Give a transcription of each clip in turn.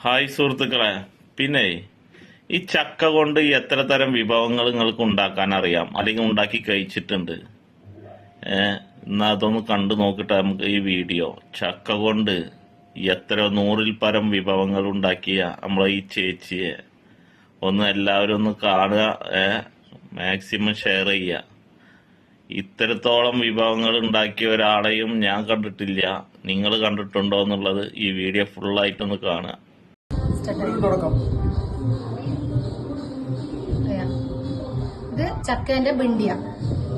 Hi സുഹൃത്തുക്കളെ, പിന്നെ ഈ ചക്ക കൊണ്ട് എത്ര തരം വിഭവങ്ങൾ നിങ്ങൾക്ക് ഉണ്ടാക്കാൻ അറിയാം അല്ലെങ്കിൽ ഉണ്ടാക്കി കഴിച്ചിട്ടുണ്ട്? എന്നാ അതൊന്ന് കണ്ടു നോക്കിട്ടെ നമുക്ക് ഈ വീഡിയോ. ചക്ക കൊണ്ട് എത്ര 100-ൽ പരം വിഭവങ്ങൾ ഉണ്ടാക്കിയ നമ്മളെ ഈ ചേച്ചിയെ ഒന്ന് എല്ലാവരും ഒന്ന് കാണുക, മാക്സിമം ഷെയർ ചെയ്യുക. ഇത്തരത്തോളം വിഭവങ്ങൾ ഉണ്ടാക്കിയ ഒരാളെയും ഞാൻ കണ്ടിട്ടില്ല. നിങ്ങൾ കണ്ടിട്ടുണ്ടോ എന്നുള്ളത് ഈ വീഡിയോ ഫുള്ളായിട്ടൊന്ന് കാണുക. ഇത് ചക്കേന്റെ ബിണ്ടിയ,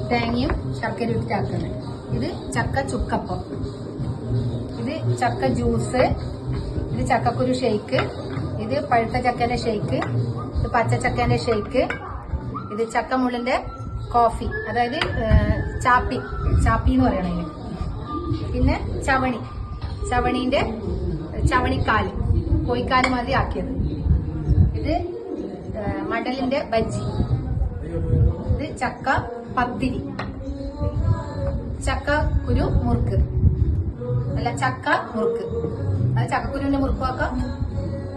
തേങ്ങയും ശർക്കര ഇട്ടാക്കുന്നത്. ഇത് ചക്ക ചുക്കപ്പം, ഇത് ചക്ക ജ്യൂസ്, ഇത് ചക്കക്കുരു ഷെയ്ക്ക്, ഇത് പഴുത്ത ചക്കേന്റെ ഷെയ്ക്ക്, ഇത് പച്ച ചക്കേന്റെ ഷെയ്ക്ക്, ഇത് ചക്കമുള്ളിന്റെ കോഫി, അതായത് ചാപ്പി എന്ന് പറയണതിന്. പിന്നെ ചവണീന്റെ ചവണിക്കാല്, കോഴിക്കാല് മാതിരി ആക്കിയത്. ഇത് മടലിന്റെ ബജ്ജി, ഇത് ചക്ക പത്തിരി, ചക്ക കുരു മുറുക്ക്, ചക്ക മുറുക്ക്, അത് ചക്കക്കുരുവിന്റെ മുറുക്കുമാക്കാം.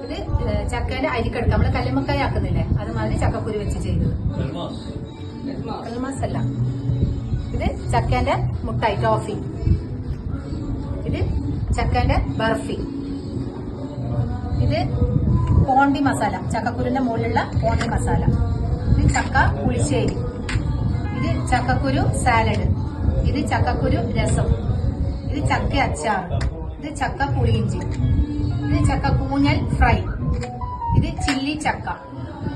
ഇത് ചക്കേന്റെ അരിക്കടുക്ക, നമ്മള് കല്ലുമ്മക്കായ ആക്കുന്നില്ലേ, അതുമാതിരി ചക്കക്കുരു വെച്ച് ചെയ്തത്. കൽമാസല്ല, ഇത് ചക്കേന്റെ മുട്ടായി ടോഫി, ഇത് ചക്കേന്റെ ബർഫി, ഇത് പോണ്ടി മസാല, ചക്കക്കുരുവിന്റെ മുകളിലുള്ള പോണ്ടി മസാല, ഇത് ചക്ക പുളിശ്ശേരി, ഇത് ചക്കക്കുരു സാലഡ്, ഇത് ചക്കക്കുരു രസം, ഇത് ചക്ക അച്ചാർ, ഇത് ചക്ക പുളിയിഞ്ചി, ഇത് ചക്ക കൂഞ്ഞൽ ഫ്രൈ, ഇത് ചില്ലി ചക്ക,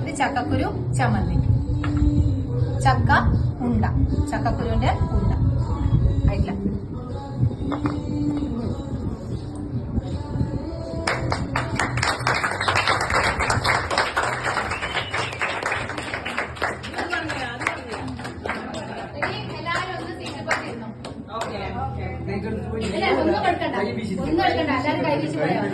ഇത് ചക്കക്കുരു ചമ്മന്തി, ചക്ക ഉണ്ട, ചക്കക്കുരുവിന്റെ ഉണ്ട ആയിട്ടില്ല. ഒന്നും എടുക്കണ്ട, എല്ലാവരും കൈ വെച്ച് പോയാൽ